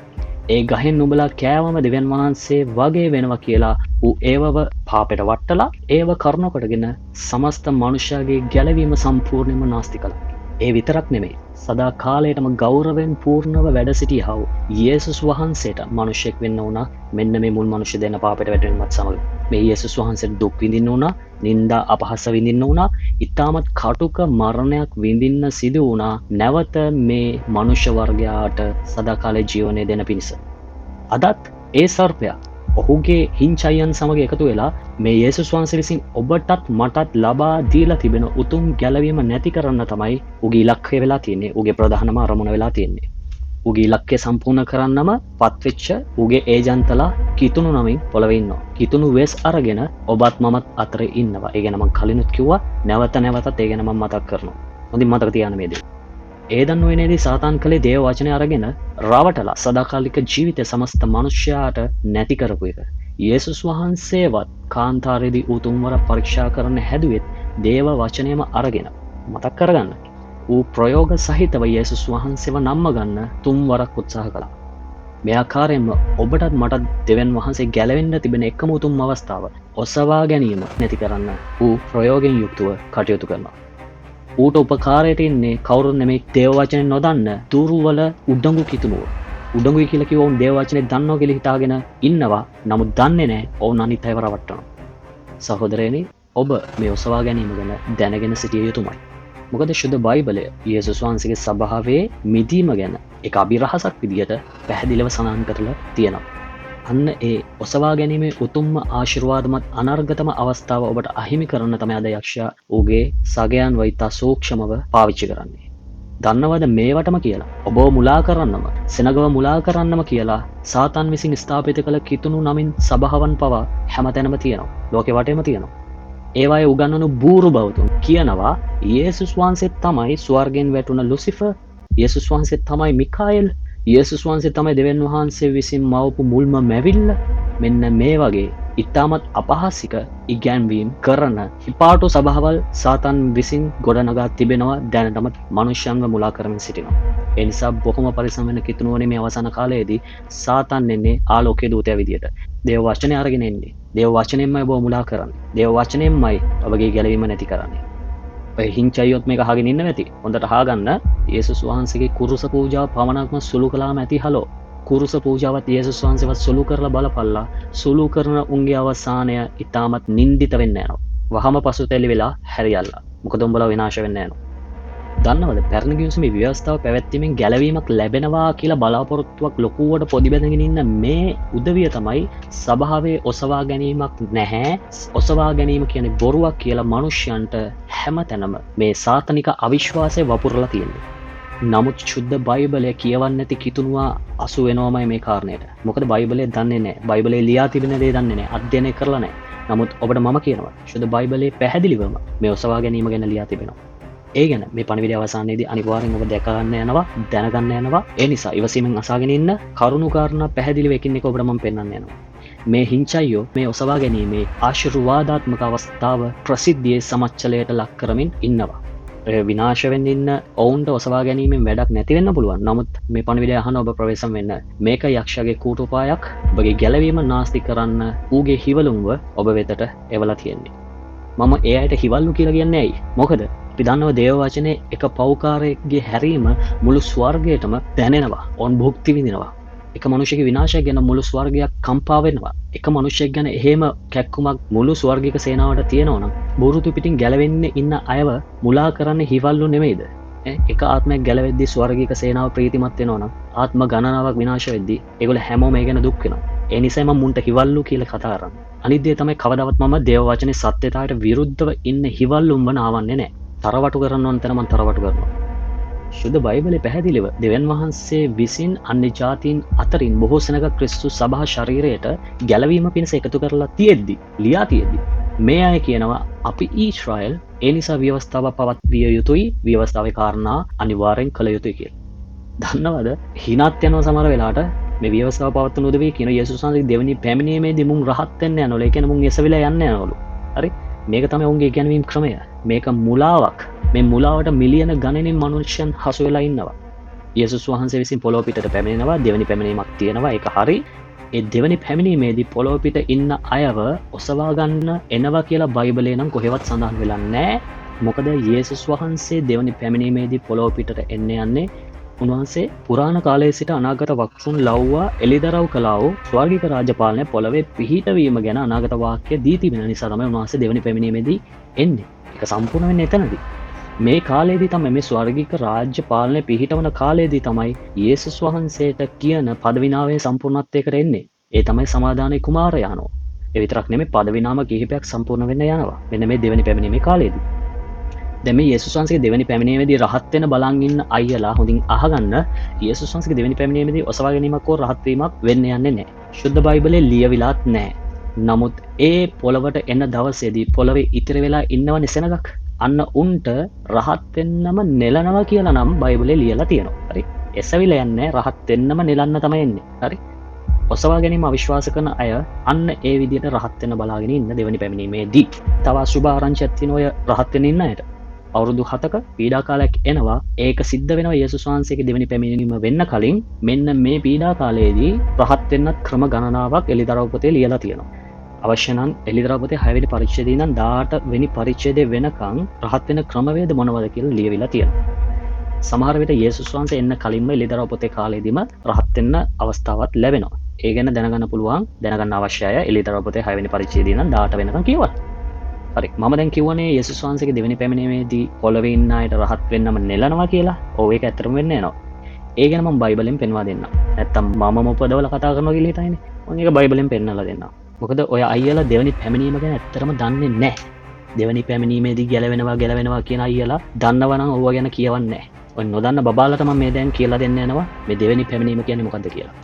ඒ ගහෙන් නුඹලා කෑවම දෙවියන් වහන්සේ වගේ වෙනවා කියලා ඌ ඒවව පාපෙට වට්ටලා ඒව කරුණ කොටගෙන සමස්ත මනුෂ්‍යයාගේ ගැලවීම සම්පූර්ණයෙන්ම නාස්ති කළා. ඒ විතරක් නෙමෙයි. සදා කාලයටම ගෞරවයෙන් පූර්ණව වැඩ සිටියහු යේසුස් වහන්සේට මිනිසෙක් වෙන්න උනා. මෙන්න මේ මුල් මිනිස්සු දෙන පාපයට වැටෙන්නත් සමග මේ යේසුස් වහන්සේට දුක් විඳින්න උනා, නිന്ദා අපහාස විඳින්න උනා, ඊටමත් කටුක මරණයක් විඳින්න සිදු වුණා. නැවත මේ මනුෂ්‍ය වර්ගයාට සදාකාලේ ජීවනය දෙන පිණිස. අදත් ඒ සර්පයා ඔහුගේ හිංචයන් සමග එකතු වෙලා මේ යේසුස් වහන්සේ විසින් ඔබටත් මටත් ලබා දීලා තිබෙන උතුම් ගැලවීම නැති කරන්න තමයි උගේ ඉලක්කය වෙලා තියෙන්නේ. උගේ ප්‍රධානම අරමුණ වෙලා තියෙන්නේ. උගේ ඉලක්කය සම්පූර්ණ කරන්නම පත්වෙච්ච උගේ ඒජන්තලා කිතුණු නමින් පොළවේ ඉන්නවා. කිතුණු වෙස් අරගෙන ඔබත් මමත් අතර ඉන්නවා. ඒ ගැන මම කලිනුත් කිව්වා. නැවත නැවතත් ඒ ගැන මම මතක් කරනවා. හොඳින් මතක තියාගන්න මේ දේ. ඒදන් නොයනේදී සාතාන් කළේ දේව වචනය අරගෙන රවටලා සදාකාලික ජීවිතය සමස්ත මනුෂ්‍යයාට නැති කරපු එක. යේසුස් වහන්සේවත් කාන්තාරයේදී උතුම්වර පරීක්ෂා කරන්න හැදුවෙත් දේව වචනයම අරගෙන. මතක් කරගන්න. ඌ ප්‍රයෝග සහිතව යේසුස් වහන්සේව නම්ම ගන්න 3 වරක් උත්සාහ කළා. මේ ආකාරයෙන්ම ඔබටත් මටත් දෙවියන් වහන්සේ ගැලවෙන්න තිබෙන එකම උතුම් අවස්ථාව ඔසවා ගැනීම නැති කරන්න ඌ ප්‍රයෝගයෙන් යුක්තව කටයුතු කරනවා. ඌට උපකාරයට ඉන්නේ කවුරුත් නෙමෙයි දේව වචනේ නොදන්න දුර්වල උඩඟු කිතුනුව. උඩඟුයි කියලා කිව්ව උන් දේව වචනේ දන්නවා කියලා හිතාගෙන ඉන්නවා. නමුත් දන්නේ නැහැ ඔවුන් අනිත් අයව රවට්ටනවා. සහෝදරයනි, ඔබ මේ ඔසවා ගැනීම ගැන දැනගෙන සිටිය යුතුමයි. මොකද ශුද්ධ බයිබලය යේසුස් වහන්සේගේ සභාවේ මිදීම ගැන එක අභිරහසක් විදිහට පැහැදිලිව සඳහන් කරලා තියෙනවා. අන්න ඒ ඔසවා ගැනීමේ උතුම්ම ආශිර්වාදමත් අනර්ගතම අවස්ථාව ඔබට අහිමි කරන්න තමයි අද යක්ෂයා ඌගේ සගයන් වයිතා සූක්ෂමව පාවිච්චි කරන්නේ. දන්නවද මේවටම කියලා ඔබව මුලා කරන්නම සෙනගව මුලා කරන්නම කියලා සාතන් විසින් ස්ථාපිත කළ කිතුණු නමින් සභාවන් පවා හැමතැනම තියෙනවා. ලෝකෙ වටේම තියෙනවා. ඒවායේ උගන්වනු බූරු බවතුන් කියනවා යේසුස් වහන්සේ තමයි ස්වර්ගෙන් වැටුණ ලුසිෆර්, යේසුස් වහන්සේ තමයි මිකායෙල්, යේසුස් වහන්සේ තමයි දෙවියන් වහන්සේ විසින් මවපු මුල්ම මැවිල්ල. මෙන්න මේ වගේ ඉතාමත් අපහාසික ඉගැන්වීම් කරන හිපාටු සභාවල් සාතන් විසින් ගොඩනගා තිබෙනවා. දැනටමත් මනුෂ්‍යයන්ව මුලා කරමින් සිටිනවා. ඒ නිසා බොහොම පරිස්සම් වෙන්න කිතුනුවනේ මේ අවසාන කාලයේදී සාතන් එන්නේ ආලෝකයේ දූතයා විදියට. දේව වචනය අරගෙන එන්නේ. දේව වචනයෙන්මයි ඔබ මුලා කරන්නේ. දේව වචනයෙන්මයි ඔබගේ ගැලවීම නැති කරන්නේ. ඔය හිංචයියොත් මේක අහගෙන ඉන්න ඇති. හොඳට අහගන්න. යේසුස් වහන්සේගේ කුරුස පූජාව පමණක්ම සුළු කළාම ඇති. හලෝ. කුරුස පූජාවත් යේසුස් වහන්සේවත් සුළු කරලා බලපල්ලා. සුළු කරන උන්ගේ අවසානය ඉතාමත් නින්දිත වෙන්න යනවා. වහම පසුතැලි වෙලා හැරියල්ලා. මොකද උඹලා විනාශ වෙන්න යනවා. දන්නවද පැරණි ගිවිසුමේ ව්‍යවස්ථාව පැවැත්වීමෙන් ගැලවීමක් ලැබෙනවා කියලා බලාපොරොත්තුවක් ලොකුවට පොඩි බැඳගෙන ඉන්න මේ උදවිය තමයි සභාවේ ඔසවා ගැනීමක් නැහැ, ඔසවා ගැනීම කියන්නේ බොරුවක් කියලා මනුෂ්‍යයන්ට හැමතැනම මේ සාතනික අවිශ්වාසය වපුරලා තියෙන්නේ. නමුත් ශුද්ධ බයිබලය කියවන්නේ නැති කිතුණුවා අසු වෙනවමයි මේ කාරණයට. මොකද බයිබලය දන්නේ නැහැ. බයිබලයේ ලියා තිබෙන දේ දන්නේ නැහැ. අධ්‍යයනය කරලා නැහැ. නමුත් ඔබට මම කියනවා ශුද්ධ බයිබලයේ පැහැදිලිවම මේ ඔසවා ගැනීම ගැන ලියා තිබෙනවා. ඒ ගැන මේ පණිවිඩය අවසානයේදී අනිවාර්යෙන් ඔබ දැකගන්න යනවා, දැනගන්න යනවා. ඒ නිසා ඉවසීමෙන් අසාගෙන ඉන්න කරුණු කාරණා පැහැදිලිව එකින් එක ඔබට මම පෙන්වන්න යනවා. මේ හිංචයියෝ මේ ඔසවා ගැනීමේ ආශිර්වාදාත්මක අවස්ථාව ප්‍රසිද්ධියේ සමච්චලයට ලක් කරමින් ඉන්නවා. විනාශ වෙන්න ඉන්න ඔවුන්ට ඔසවා ගැනීමෙන් වැඩක් නැති වෙන්න පුළුවන්. නමුත් මේ පණිවිඩය අහන ඔබ ප්‍රවේශම් වෙන්න. මේක යක්ෂයාගේ කූටුපායක්. ඔබගේ ගැලවීම නාස්ති කරන්න ඌගේ හිවලුම්ව ඔබ වෙතට එවලා තියෙන්නේ. මම ඒ අයට හිවල්ලු කියලා කියන්නේ ඇයි? මොකද අපි දන්නවා දේව වචනේ එක පෞකාරයෙක්ගේ හැරීම මුළු ස්වර්ගයටම දැනෙනවා. ඔවුන් භුක්ති විඳිනවා. එක මනුෂ්‍යයෙකුගේ විනාශය ගැන මුළු ස්වර්ගයක් කම්පා වෙනවා. එක මනුෂ්‍යයෙක් ගැන එහෙම කැක්කුමක් මුළු ස්වර්ගික සේනාවට තියෙනවා නම් බුරුතු පිටින් ගැලවෙන්න ඉන්න අයව මුලා කරන්න හිවල්ලු නෙමෙයිද? එක ආත්මයක් ගැලවෙද්දී ස්වර්ගික සේනාව ප්‍රීතිමත් වෙනවා නම් ආත්ම ගණනාවක් විනාශ වෙද්දී ඒගොල්ලෝ හැමෝම ඒ ගැන දුක් වෙනවා. ඒ නිසා මම මුන්ට හිවල්ලු කියලා කතා කරන්නේ. අනිත් දේ තමයි කවදාවත් මම දේව වචනේ සත්‍යතාවයට විරුද්ධව ඉන්න හිවල්ලුම්ව නාවන්නේ නැහැ. තරවටු කරන්න ඕන තැන මම තරවටු කරනවා. ශුද්ධ බයිබලයේ පැහැදිලිව දෙවියන් වහන්සේ විසින් අන්‍ය ජාතීන් අතරින් බොහෝ සෙනඟ ක්‍රිස්තුස් සභා ශරීරයට ගැලවීම පිණිස එකතු කරලා තියෙද්දි, ලියා තියෙද්දි මේ අය කියනවා අපි ඊශ්‍රායල් ඒ නිසා ව්‍යවස්ථාව පවත්විය යුතුයි, ව්‍යවස්ථාවේ කාරණා අනිවාර්යෙන් කළ යුතුයි කියලා. දන්නවද? හිනත් යනවා සමහර වෙලාවට මේ ව්‍යවස්ථාව පවත්වන උදවිය කියන යේසුස් වහන්සේ දෙවෙනි පැමිණීමේදී මුන් රහත් වෙන්න යනවලු. ඒ කියන්නේ මුන් එසවිලා යන්න යනවලු. හරි? මේක තමයි උන්ගේ ඉගැන්වීම් ක්‍රමය. මේක මුලාවක්. මේ මුලාවට මිලියන ගණනින් මනුෂ්‍යයන් හසු වෙලා ඉන්නවා. යේසුස් වහන්සේ විසින් පොළොව පිටට පැමිණෙනවා. දෙවෙනි පැමිණීමක් තියෙනවා. ඒක හරි. ඒ දෙවෙනි පැමිණීමේදී පොළොව පිට ඉන්න අයව ඔසවා ගන්න එනවා කියලා බයිබලේ නම් කොහෙවත් සඳහන් වෙලා නැහැ. මොකද යේසුස් වහන්සේ දෙවෙනි පැමිණීමේදී පොළොව පිටට එන්න යන්නේ උන්වහන්සේ පුරාණ කාලයේ සිට අනාගත වක්සුන් ලව්වා එළිදරව් කළා වූ ස්වර්ගික රාජ්‍යපාලනය පොළවේ පිහිටවීම ගැන අනාගත වාක්‍ය දී තිබෙන නිසා තමයි උන්වහන්සේ දෙවෙනි පැමිණීමේදී එන්නේ. ඒක සම්පූර්ණ වෙන්නේ එතනදී. මේ කාලයේදී තමයි මේ ස්වර්ගික රාජ්‍ය පාලනය පිහිටවන කාලයේදී තමයි යේසුස් වහන්සේට කියන පදවිනාමයේ සම්පූර්ණත්වයකට එන්නේ. ඒ තමයි සමාදානයේ කුමාරයාණෝ. ඒ විතරක් නෙමෙයි පදවිනාම කිහිපයක් සම්පූර්ණ වෙන්න යනවා. මෙන්න මේ දෙවෙනි පැමිණීමේ කාලයේදී. දැන් මේ යේසුස් වහන්සේගේ දෙවෙනි පැමිණීමේදී රහත් වෙන බලන් ඉන්න අයියලා හොඳින් අහගන්න. යේසුස් වහන්සේගේ දෙවෙනි පැමිණීමේදී ඔසවා ගැනීමක් හෝ රහත් වීමක් වෙන්න යන්නේ නැහැ. ශුද්ධ බයිබලයේ ලියවිලාත් නැහැ. නමුත් ඒ පොළවට එන දවසේදී පොළවේ ඉතිරි වෙලා ඉන්නවනේ සෙනගක්. අන්න උන්ට රහත් වෙන්නම නෙලනවා කියලා නම් බයිබලේ ලියලා තියෙනවා. හරි. එසවිලා යන්නේ රහත් වෙන්නම නෙලන්න තමයි එන්නේ. හරි. ඔසවා ගැනීම අවිශ්වාස කරන අය අන්න ඒ විදිහට රහත් වෙන්න බලාගෙන ඉන්න දෙවෙනි පැමිණීමේදී. තව සුභ ආරංචියක් තියෙන ඔය රහත් වෙන්න ඉන්න අයට. අවුරුදු 7ක පීඩා කාලයක් එනවා. ඒක සිද්ධ වෙනවා යේසුස් වහන්සේගේ දෙවෙනි පැමිණීම වෙන්න කලින්. මෙන්න මේ පීඩා කාලයේදී රහත් වෙන්නත් ක්‍රම ගණනාවක් එළිදරව් පොතේ ලියලා තියෙනවා. අවශ්‍ය නම් එළිදරව් පොතේ 6 වෙනි පරිච්ඡේදයේ ඉඳන් 18 වෙනි පරිච්ඡේදය වෙනකන් රහත් වෙන ක්‍රමවේද මොනවද කියලා ලියවිලා තියෙනවා. සමහර විට යේසුස් වහන්සේ එන්න කලින්ම එළිදරව් පොතේ කාලෙදිම රහත් වෙන්න අවස්ථාවක් ලැබෙනවා. ඒ ගැන දැනගන්න පුළුවන්, දැනගන්න අවශ්‍යය එළිදරව් පොතේ 6 වෙනි පරිච්ඡේදයේ ඉඳන් 18 වෙනකන් කියවන්න. හරි, මම දැන් කිව්වනේ යේසුස් වහන්සේගේ දෙවෙනි පැමිණීමේදී පොළවේ ඉන්න අයට රහත් වෙන්නම නෙලනවා කියලා. ඔව්, ඒක ඇත්තටම වෙන්නේ නැහැ. ඒ ගැන මම බයිබලෙන් පෙන්වා දෙන්නම්. නැත්තම් මමම උපදවලා කතා කරනවා කියලා හිතයිනේ. මම ඒක බයිබලෙන් පෙන්නලා දෙන්නම්. මොකද ඔය අයියලා දෙවෙනි පැමිණීම ගැන ඇත්තටම දන්නේ නැහැ. දෙවෙනි පැමිණීමේදී ගැලවෙනවා කියන අයියලා දන්නවා නම් ඕවා ගැන කියවන්නේ නැහැ. ඔය නොදන්න බබාලට මම මේ දැන් කියලා දෙන්න යනවා මේ දෙවෙනි පැමිණීම කියන්නේ මොකද්ද කියලා.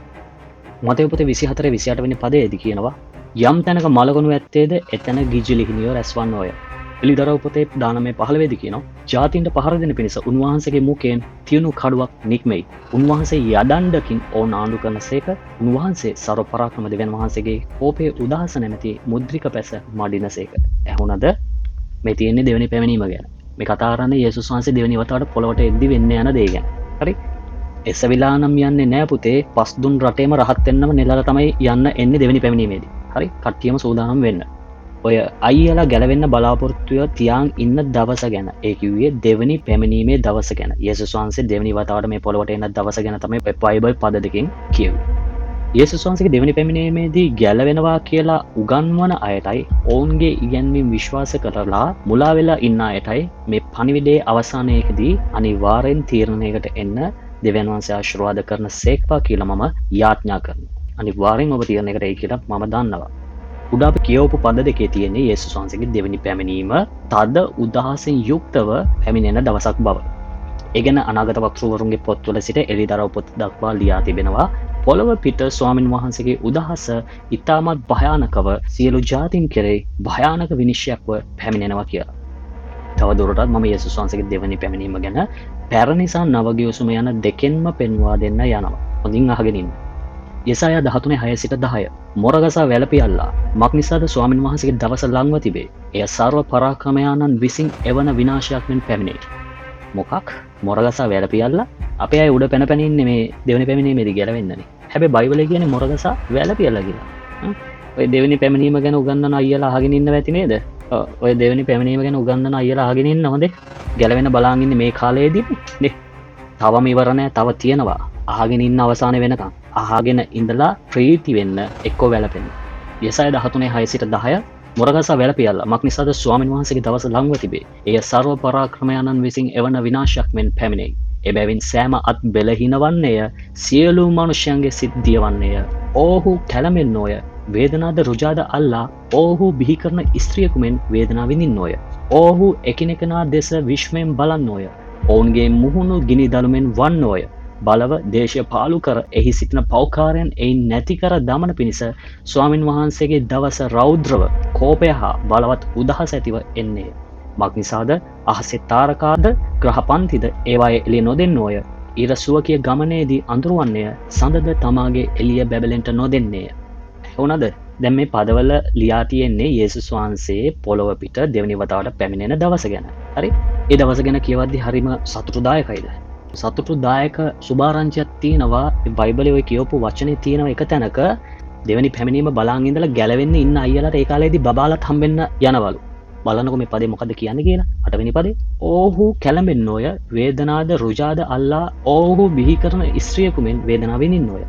මතේ පොතේ 24-28 වෙනි පදයේදී කියනවා යම් තැනක මලගොනු ඇත්තේද එතන ගිජ්ජලිහිනියෝ රැස්වන්නෝය. එළිදරව් පොතේ 19:15 වෙදී කියනවා ජාතීන්ට පහර දෙන පිණිස උන්වහන්සේගේ මුඛයෙන් තියුණු කඩුවක් නික්මෙයි. උන්වහන්සේ යදණ්ඩකින් ඕන ආණ්ඩු කරනසේක. උන්වහන්සේ සර්ව පරාක්‍රම දෙවියන් වහන්සේගේ කෝපයේ උදාස නැමැති මුද්‍රික පැස මඩිනසේක. ඇහුණද මේ තියෙන්නේ දෙවෙනි පැමිණීම ගැන. මේ කතා කරන්නේ යේසුස් වහන්සේ දෙවෙනි වතාවට පොළොවට එද්දි වෙන්න යන දේ ගැන. හරි? එසවිලා නම් යන්නේ නෑ පුතේ. පස්දුන් රටේම රහත් වෙන්නම නෙලලා තමයි යන්න එන්නේ දෙවෙනි පැමිණීමේදී. හරි, කට්ටියම සූදානම් වෙන්න. ඔය අයියලා ගැලවෙන්න බලාපොරොත්තුව තියාන් ඉන්න දවස ගැන. ඒ කිව්වේ දෙවෙනි පැමිණීමේ දවස ගැන. යේසුස් වහන්සේ දෙවෙනි වතාවට මේ පොළොවට එන දවස ගැන තමයි බයිබල් පද දෙකෙන් කියුවේ. යේසුස් වහන්සේගේ දෙවෙනි පැමිණීමේදී ගැලවෙනවා කියලා උගන්වන අයටයි ඔවුන්ගේ ඉගැන්වීම් විශ්වාස කරලා මුලා වෙලා ඉන්න අයටයි මේ පණිවිඩයේ අවසානයේදී අනිවාර්යෙන් තීරණයකට එන්න දෙවියන් වහන්සේ ආශිර්වාද කරන සේක්වා කියලා මම යාඥා කරනවා. අනිවාර්යෙන් ඔබ තීරණයකට එයි කියලා මම දන්නවා. උඩ අපි කියවපු පද දෙකේ තියෙන්නේ යේසුස් වහන්සේගේ දෙවෙනි පැමිණීම තද උදාසෙන් යුක්තව පැමිණෙන දවසක් බව. ඒ ගැන අනාගත වක්තෘවරුන්ගේ පොත්වල සිට එළිදරව් පොත් දක්වා ලියා තිබෙනවා. පොළව පිට ස්වාමින් වහන්සේගේ උදහස ඉතාමත් භයානකව සියලු ජාතීන් කෙරෙහි භයානක විනිශ්චයක්ව පැමිණෙනවා කියලා. තවදුරටත් මම යේසුස් වහන්සේගේ දෙවෙනි පැමිණීම ගැන පැරණි සහ නව ගිවිසුම යන දෙකෙන්ම පෙන්වා දෙන්න යනවා. හොඳින් අහගෙන ඉන්න. යෙසායා 13:6 සිට 10. මොරගසා වැළපියල්ලා මක් නිසාද ස්වාමින් වහන්සේගේ දවස ලංව තිබේ. එය සර්ව පරාක්‍රමයාණන් විසින් එවන විනාශයක් මෙන් පැමිණේ. මොකක්? මොරගසා වැළපියල්ලා? අපේ අය උඩ පැන පැන ඉන්නේ මේ දෙවෙනි පැමිණීමේදී ගැලවෙන්නනේ. හැබැයි බයිබලයේ කියන්නේ මොරගසා වැළපියල්ලා කියලා. ඔය දෙවෙනි පැමිණීම ගැන උගන්වන අයියලා අහගෙන ඉන්නව ඇති නේද? ඔය දෙවෙනි පැමිණීම ගැන උගන්වන අයියලා අහගෙන ඉන්න හොඳේ. ගැලවෙන්න බලාගෙන ඉන්නේ මේ කාලයේදී නේ. තවම ඉවර නැහැ, තව තියෙනවා. අහගෙන ඉන්න අවසානයේ වෙනකන්. අහගෙන ඉඳලා ප්‍රීති වෙන්න එක්කෝ වැළපෙන්න. යෙසායා 13:6 සිට 10 මොරගසා වැළපියල්ලා මක් නිසාද ස්වාමින් වහන්සේගේ දවස ලංව තිබේ. එය සර්ව පරාක්‍රමයාණන් විසින් එවන විනාශයක් මෙන් පැමිණේ. එබැවින් සෑම අත් බෙලහිනවන්නේය, සියලු මනුෂ්‍යයන්ගේ සිත් දියවන්නේය. ඔවුහු කැළඹෙන්නෝය, වේදනාද රුජාද අල්ලා ඔවුහු බිහි කරන ස්ත්‍රියකු මෙන් වේදනාව විඳින්නෝය. ඔවුහු එකිනෙකනා දෙස විශ්මයෙන් බලන්නෝය. ඔවුන්ගේ මුහුණු ගිනි දළුමෙන් වන්නෝය. බලව දේශය පාලු කර එහි සිටින පෞකාරයන් එයින් නැති කර දමන පිණිස ස්වාමින් වහන්සේගේ දවස රෞද්‍රව කෝපය හා බලවත් උදහස ඇතිව එන්නේ. මක් නිසාද අහසේ තාරකාද ග්‍රහපන්තිද ඒවායේ එළිය නොදෙන්නෝය. ඉර සුවකිය ගමනේදී අඳුරවන්නේය, සඳද තමාගේ එළිය බැබලෙන්ට නොදෙන්නේය. වුණාද? දැන් මේ පදවල ලියා තියෙන්නේ යේසුස් වහන්සේ පොළොව පිට දෙවෙනි වතාවට පැමිණෙන දවස ගැන. හරි? ඒ දවස ගැන කියවද්දි හරිම සතුටුදායකයිද? සතුටුදායක සුභාරංචියක් තියෙනවා. බයිබලයේ ඔය කියවපු වචනේ තියෙනවා එක තැනක දෙවෙනි පැමිණීම බලාගෙන ඉඳලා ගැලවෙන්න ඉන්න අයියලාට ඒ කාලේදී බබාලත් හම්බෙන්න යනවලු. බලන්නකො මේ පදේ මොකද්ද කියන්නේ කියලා. 8 වෙනි පදේ. ඔව්හු කැළඹෙන්නෝය, වේදනාද රුජාද අල්ලා ඔව්හු බිහි කරන ස්ත්‍රියකු මෙන් වේදනාව විඳින්නෝය.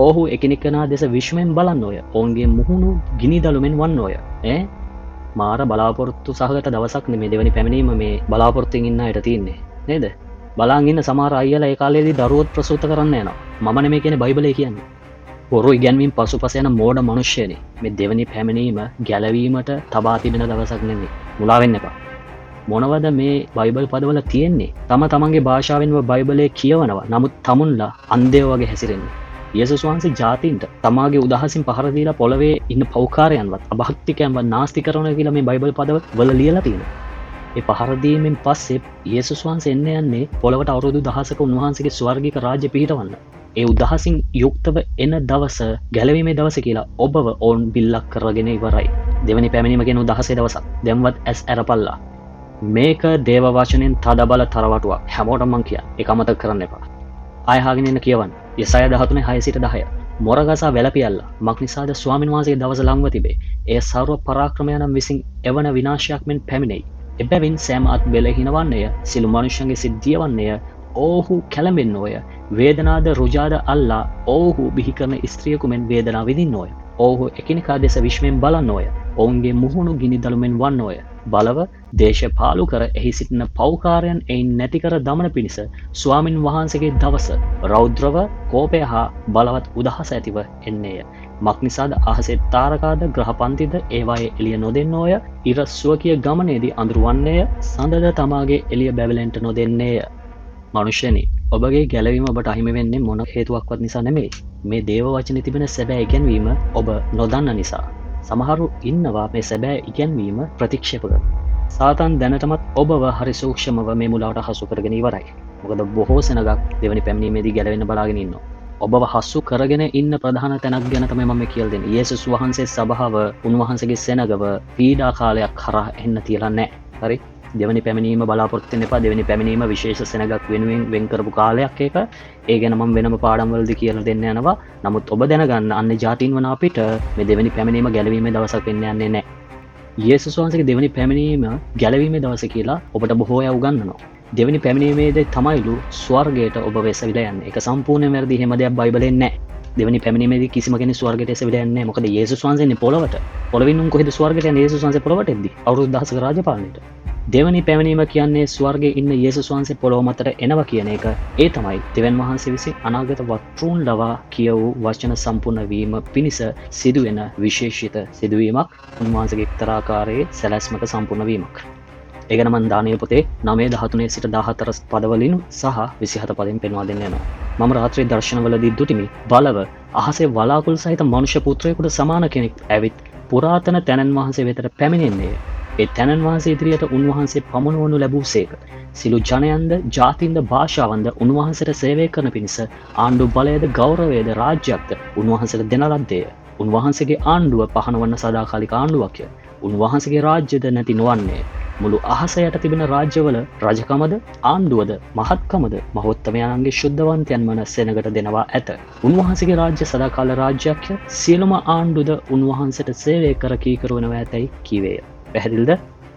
ඔව්හු එකිනෙකනා දෙස විශ්මයෙන් බලන්නෝය. ඔවුන්ගේ මුහුණු ගිනි දළුමෙන් වන්නෝය. මාර බලාපොරොත්තු සහගත දවසක් නෙමේ දෙවෙනි පැමිණීම මේ බලාපොරොත්තුෙන් ඉන්න අයට තියෙන්නේ. නේද? බලාගෙන ඉන්න සමහර අයියලා ඒ කාලේදී දරුවොත් ප්‍රසූත කරන්න යනවා. මම නෙමෙයි කියන්නේ බයිබලයේ කියන්නේ. හොරු ඉගැන්වීම් පසුපස යන මෝඩ මිනිස්සෙනේ. මේ දෙවෙනි පැමිණීම ගැලවීමට තබා තිබෙන දවසක් නෙමෙයි. මුලා වෙන්න එපා. මොනවද මේ බයිබල් පදවල තියෙන්නේ? තමන්ගේ භාෂාවෙන්ම බයිබලයේ කියවනවා. නමුත් තමුන්ලා අන්ධයෝ වගේ හැසිරෙන්නේ. යේසුස් වහන්සේ ජාතීන්ට තමාගේ උදහසින් පහර දීලා පොළවේ ඉන්න පෞකාරයන්වත් අභක්තිකයන්වත් නාස්ති කරනවා කියලා මේ බයිබල් පදවල ලියලා තියෙනවා. ඒ පහර දීමෙන් පස්සේ යේසුස් වහන්සේ එන්න යන්නේ පොළවට අවුරුදු 1000ක උන්වහන්සේගේ ස්වර්ගික රාජ්‍ය පිහිටවන්න. ඒ උදහසින් යුක්තව එන දවස ගැලවීමේ දවස කියලා ඔබව ඕන් බිල්ලක් කරගෙන ඉවරයි. දෙවෙනි පැමිණීම කියන උදහසේ දවසක්. දැන්වත් ඇස් ඇරපල්ලා. මේක දේව වචනෙන් තදබල තරවටුවක්. හැමෝටම මං කියන්නේ. ඒක අමතක කරන්න එපා. ආය අහගෙන ඉන්න කියවන්න. යසය 13:6 සිට 10. මොරගසා වැළපියල්ලා මක් නිසාද ස්වාමීන් වහන්සේගේ දවස ලංව තිබේ. එය සර්ව පරාක්‍රමයන්න් විසින් එවන විනාශයක් මෙන් පැමිණෙයි. එබැවින් සෑම අත් බෙලහිනවන්නේය. සිළු මනුෂ්‍යයන්ගේ සිද්ධිය වන්නේය. ඔවුහු කැළඹෙන්නෝය. වේදනාද රුජාද අල්ලා ඔවුහු බිහි කරන ස්ත්‍රියකු මෙන් වේදනා විඳින්නෝය. ඔවුහු එකිනෙකා දෙස විශ්මයෙන් බලන්නෝය. ඔවුන්ගේ මුහුණු ගිනිදළුමෙන් වන්නෝය. බලව දේශපාලු කර එහි සිටින පෞකාරයන් එයින් නැතිකර දමන පිණිස ස්වාමින් වහන්සේගේ දවස රෞද්‍රව කෝපය හා බලවත් උදහස ඇතිව එන්නේය. මක්නිසාද අහසේ තාරකාද ග්‍රහපන්තිද ඒවායේ එළිය නොදෙන්නෝය. ඉර සුවකිය ගමනේදී අඳුරුවන්නේය. සඳද තමාගේ එළිය බැවලෙන්ට නොදෙන්නේය. මනුෂ්‍යනි, ඔබගේ ගැලවීම ඔබට අහිමි වෙන්නේ මොන හේතුවක්වත් නිසා නෙමෙයි. මේ දේව වචනේ තිබෙන සැබෑ ඉගැන්වීම ඔබ නොදන්න නිසා. සමහරු ඉන්නවා මේ සැබෑ ඉගැන්වීම ප්‍රතික්ෂේප කරන. සාතන් දැනටමත් ඔබව හරි සූක්ෂමව මේ මුලාවට හසු කරගෙන ඉවරයි. මොකද බොහෝ සෙනගක් දෙවනි පැමිණීමේදී ගැලවෙන්න බලාගෙන ඉන්නවා. ඔබව හසු කරගෙන ඉන්න ප්‍රධාන තැනක් ගැන තමයි මම කියලා දෙන්නේ. යේසුස් වහන්සේ සභාව උන්වහන්සේගේ සෙනගව පීඩා කාලයක් කරා එන්න තියලා නැහැ. හරි? දෙවනි පැමිණීම බලාපොරොත්තු වෙන්න එපා. දෙවනි පැමිණීම විශේෂ සෙනගක් වෙනුවෙන් වෙන් කරපු කාලයක් ඒක. ඒ ගැන මම වෙනම පාඩම් වලදී කියලා දෙන්න යනවා. නමුත් ඔබ දැනගන්න අන්නේ ජාතීන් වන අපිට මේ දෙවනි පැමිණීම ගැලවීමේ දවසක් වෙන්න යන්නේ නැහැ. යේසුස් වහන්සේගේ දෙවනි පැමිණීම ගැලවීමේ දවස කියලා ඔබට බොහෝ අය උගන්වනවා. දෙවනි පැමිණීමේදී තමයිලු ස්වර්ගයට ඔබ වෙසවිලා යන්නේ. ඒක සම්පූර්ණයෙන් වැරදි. එහෙම දෙයක් බයිබලෙන්නේ නැහැ. දෙවනි පැමිණීමේදී කිසිම කෙනෙක් ස්වර්ගයට එසවිලා යන්නේ නැහැ. මොකද යේසුස් වහන්සේ ඉන්නේ පොළවට. පොළවින් උන් කොහෙද ස්වර්ගයට යන්නේ? යේසුස් වහන්සේ පොළවට එද්දි. අවුරුදු 1000ක රාජපාලනයට. දෙවනි පැමිණීම කියන්නේ ස්වර්ගයේ ඉන්න යේසුස් වහන්සේ පොළොව මතට එනවා කියන එක. ඒ තමයි දෙවන් වහන්සේ විසින් අනාගත වත්රුන් ලවා කියවූ වචන සම්පූර්ණ වීම පිණිස සිදුවෙන විශේෂිත සිදුවීමක්. උන්වහන්සේගේ එක්තරා ආකාරයේ සැලැස්මක සම්පූර්ණ වීමක්. ඒ ගැන මම දානියේල පොතේ 9:13 සිට 14 පදවලින් සහ 27 පදයෙන් පෙන්වා දෙන්න යනවා. මම රාත්‍රී දර්ශනවලදී දුටිමි. බලව අහසේ වලාකුළු සහිත මනුෂ්‍ය පුත්‍රයෙකුට සමාන කෙනෙක් ඇවිත් පුරාතන තැනන් වහන්සේ වෙතට පැමිණෙන්නේ. ඒ තැනන් වහන්සේ ඉදිරියට උන්වහන්සේ පමුණුවනු ලැබූසේක. සිළු ජනයන්ද ජාතින්ද භාෂාවන්ද උන්වහන්සේට සේවය කරන පිණිස ආණ්ඩු බලයද ගෞරවයද රාජ්‍යයක්ද උන්වහන්සේට දෙන ලද්දේය. උන්වහන්සේගේ ආණ්ඩුව පහනවන්න සදාකාලික ආණ්ඩුවක්ය. උන්වහන්සේගේ රාජ්‍යද නැති නොවන්නේ. මුළු අහස යට තිබෙන රාජ්‍යවල රජකමද ආණ්ඩුවද මහත්කමද මහෝත්තමයන්ගේ ශුද්ධවන්තයන් වන සෙනගට දෙනවා ඇත. උන්වහන්සේගේ රාජ්‍ය සදාකාල රාජ්‍යයක්ය. සියලුම ආණ්ඩුද උන්වහන්සේට සේවය කර කීකරුවනවා ඇතැයි කීවේය. පැහැදිලිද?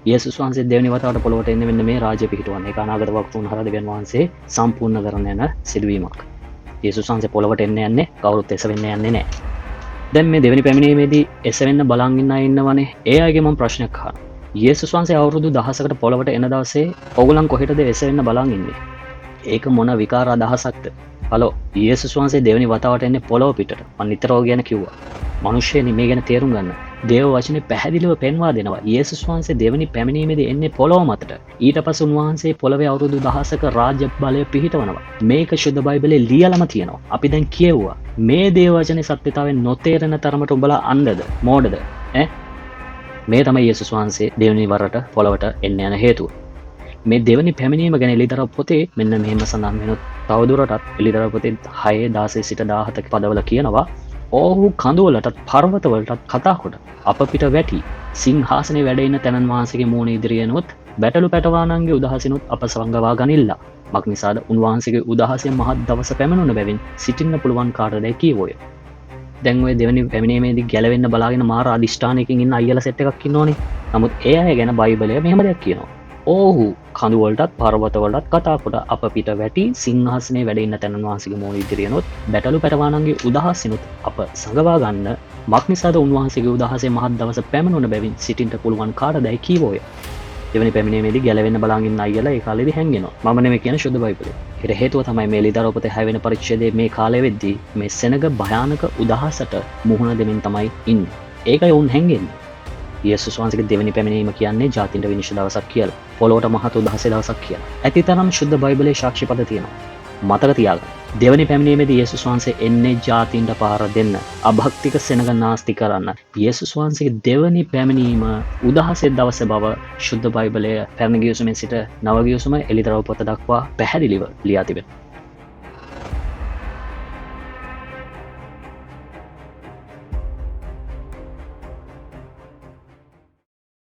යේසුස් වහන්සේ දෙවෙනි වතාවට පොළොවට එන්නේ මෙන්න මේ රාජ්‍ය පිහිටුවන්නේ. ඒක අනාගත වක්තුන් හර දෙවියන් වහන්සේ සම්පූර්ණ කරන යන සිදුවීමක්. යේසුස් වහන්සේ පොළොවට එන්න යන්නේ කවුරුත් එසවෙන්න යන්නේ නැහැ. දැන් මේ දෙවෙනි පැමිණීමේදී එසවෙන්න බලන් ඉන්න අය ඉන්නවනේ. ඒ අයගේ මම ප්‍රශ්නයක් අහනවා. යේසුස් වහන්සේ අවුරුදු 1000කට පොළොවට එන දවසේ ඕගොල්ලන් කොහෙටද එසවෙන්න බලන් ඉන්නේ? ඒක මොන විකාර අදහසක්ද? හලෝ, යේසුස් වහන්සේ දෙවෙනි වතාවට එන්නේ පොළොව පිටට. මම නිතරම ගැන කිව්වා. මිනිස්සුනි මේ ගැන තේරුම් ගන්න. දේව වචනේ පැහැදිලිව පෙන්වා දෙනවා. යේසුස් වහන්සේ දෙවෙනි පැමිණීමේදී එන්නේ පොළොව මතට. ඊට පස්සේ උන්වහන්සේ පොළොවේ අවුරුදු 1000ක රාජ්‍ය බලය පිහිටවනවා. මේක ශුද්ධ බයිබලයේ ලියලම තියෙනවා. අපි දැන් කියෙව්වා. මේ දේව වචනේ සත්‍යතාවයෙන් නොතේරෙන තරමට උඹලා අන්ධද? මෝඩද? මේ තමයි යේසුස් වහන්සේ දෙවෙනි වරට පොළොවට එන්න යන හේතුව. මේ දෙවෙනි පැමිණීම ගැන එළිදරව් පොතේ මෙන්න මෙහෙම සඳහන් වෙනවා. තවදුරටත් එළිදරව් පොතේ 6:16 සිට 17 පදවල කියනවා ඔහු කඳුවලටත් පර්වතවලටත් කතා කොට අප පිට වැටි සිංහාසනේ වැඩ ඉන්න තැනන් වහන්සේගේ මූණ ඉදිරියනොත් බැටළු පැටවානන්ගේ උදහසිනුත් අප සවංගවා ගනිල්ලා. මක් නිසාද උන්වහන්සේගේ උදහසෙන් මහත් දවස පැමිණුණ බැවින් සිටින්න පුළුවන් කාටදයි කීවෝය. දැන් ඔය දෙවෙනි පැමිණීමේදී ගැලවෙන්න බලාගෙන මාර අදිෂ්ඨානයකින් ඉන්න අයියලා සෙට් එකක් ඉන්නෝනේ. නමුත් ඒ අය ගැන බයිබලය මෙහෙම දෙයක් කියනවා. ඔහු කඳුවලටත් පර්වතවලටත් කතා කොට අප පිට වැටි සිංහාසනේ වැඩ ඉන්න තැනන් වහන්සේගේ මූණ ඉදිරියනොත් බැටළු පැටවානන්ගේ උදහසිනුත් අප සඟවා ගන්න. මක් නිසාද උන්වහන්සේගේ උදහසේ මහත් දවස පැමිණුණ බැවින් සිටින්න පුළුවන් කාටදයි කීවෝය. දෙවෙනි පැමිණීමේදී ගැලවෙන්න බලන් ඉන්න අයියලා ඒ කාලේදී හැංගෙනවා. මම නෙමෙයි කියන ශුද්ධ බයිබලය. ඒකට හේතුව තමයි මේ ලිදරව් පොතේ 6 වෙනි පරිච්ඡේදයේ මේ කාලය වෙද්දී මේ සෙනග භයානක උදහසට මුහුණ දෙමින් තමයි ඉන්නේ. ඒකයි උන් හැංගෙන්නේ. යේසුස් වහන්සේගේ දෙවෙනි පැමිණීම කියන්නේ ජාතින්ට විනිශ්චය දවසක් කියලා. පොළොවට මහත් උදහසේ දවසක් කියලා. ඇතිතරම් ශුද්ධ බයිබලයේ සාක්ෂි පද තියෙනවා. මතක තියාගන්න. දෙවෙනි පැමිණීමේදී යේසුස් වහන්සේ එන්නේ ජාතින්ට පහර දෙන්න. අභක්තික සෙනග නාස්ති කරන්න. යේසුස් වහන්සේගේ දෙවෙනි පැමිණීම උදහසේ දවස බව ශුද්ධ බයිබලයේ පැරණි ගිවිසුමෙන් සිට නව ගිවිසුම එළිදරව් පොත දක්වා පැහැදිලිව ලියා තිබෙනවා.